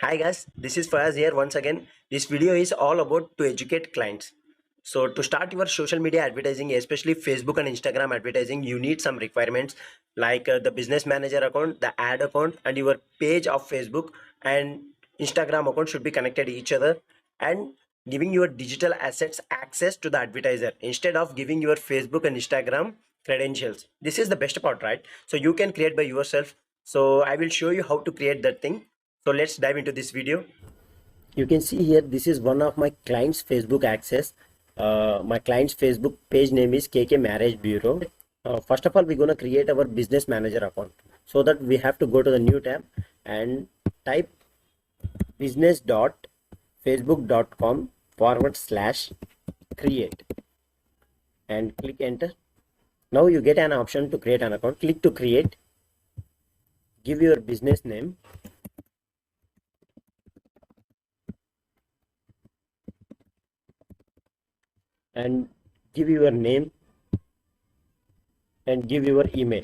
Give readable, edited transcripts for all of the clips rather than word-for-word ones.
Hi guys, this is Fayaz here once again. This video is all about to educate clients. So to start your social media advertising, especially Facebook and Instagram advertising, you need some requirements like the business manager account, the ad account, and your page of Facebook and Instagram account should be connected each other, and giving your digital assets access to the advertiser instead of giving your Facebook and Instagram credentials. This is the best part, right? So you can create by yourself. So I will show you how to create that thing. So let's dive into this video. You can see here, this is one of my client's Facebook access. My client's Facebook page name is KK Marriage Bureau. First of all, we're going to create our business manager account. So that we have to go to the new tab and type business.facebook.com/create and click enter. Now you get an option to create an account. Click to create. Give your business name. And give your name and give your email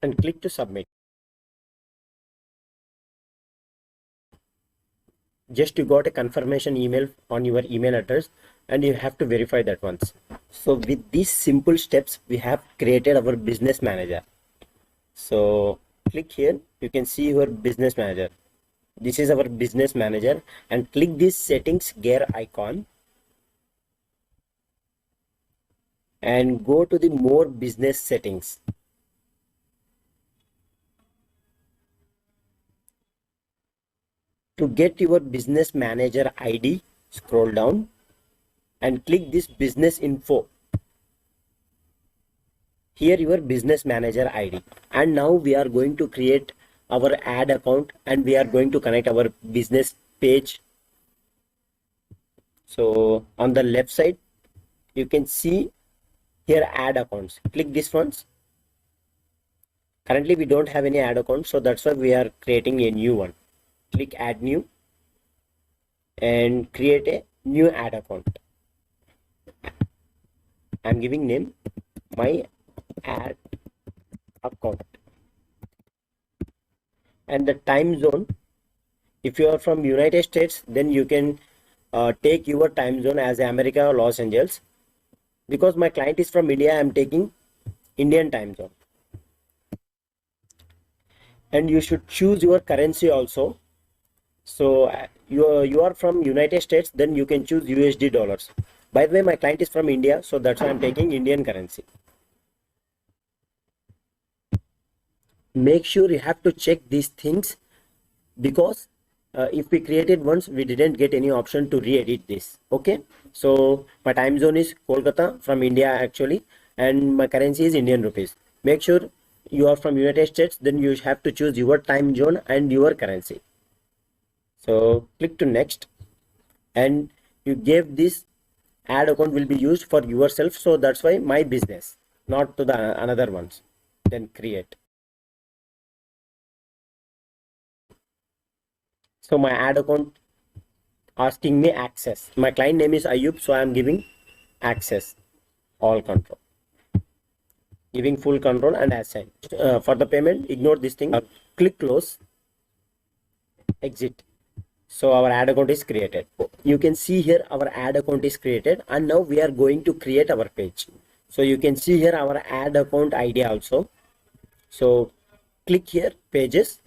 and click to submit. Just you got a confirmation email on your email address and you have to verify that once. So with these simple steps, we have created our business manager. So click here, you can see your business manager. This is our business manager, and click this settings gear icon and go to the more business settings. To get your business manager ID, scroll down and click this business info. Here your business manager ID, and now we are going to create our ad account and we are going to connect our business page. So on the left side you can see here ad accounts. Click this ones. Currently we don't have any ad account, so that's why we are creating a new one. Click add new and create a new ad account. I'm giving name my ad account, and the time zone, if you are from United States, then you can take your time zone as America or Los Angeles. Because my client is from India, I am taking Indian time zone. And you should choose your currency also. So you are from United States, then you can choose USD dollars. By the way, my client is from India, so that's why I'm taking Indian currency. Make sure you have to check these things, because if we created once, we didn't get any option to re-edit this. Okay, so my time zone is Kolkata, from India actually, and my currency is Indian rupees. Make sure you are from United States, then you have to choose your time zone and your currency. So click to next, and you gave this ad account will be used for yourself, so that's why my business, not to the another ones. Then create. So my ad account asking me access. My client name is Ayub, so I am giving access, all control, giving full control and assign. For the payment, ignore this thing. Click close, exit. So our ad account is created. You can see here our ad account is created, and now we are going to create our page. So you can see here our ad account ID also. So click here pages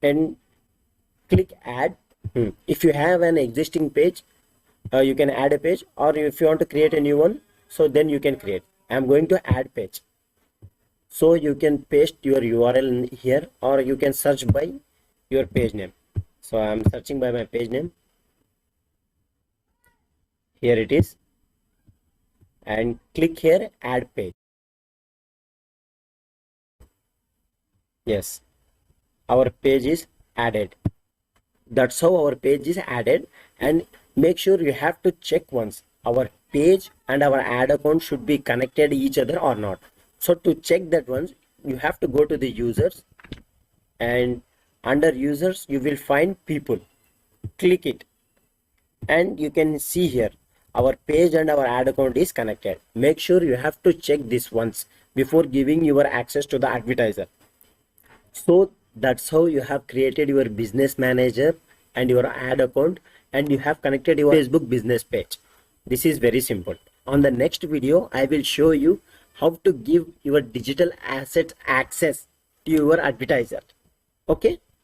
and click add. If you have an existing page, you can add a page, or if you want to create a new one, so then you can create. I am going to add page. So you can paste your URL in here, or you can search by your page name. So I am searching by my page name. Here it is, and click here add page. Yes, our page is added. That's how our page is added. And make sure you have to check once our page and our ad account should be connected each other or not. So to check that once, you have to go to the users, and under users you will find people. Click it, and you can see here our page and our ad account is connected. Make sure you have to check this once before giving your access to the advertiser. So That's how you have created your business manager and your ad account, and you have connected your Facebook business page. This is very simple. On the next video, I will show you how to give your digital assets access to your advertiser. Okay.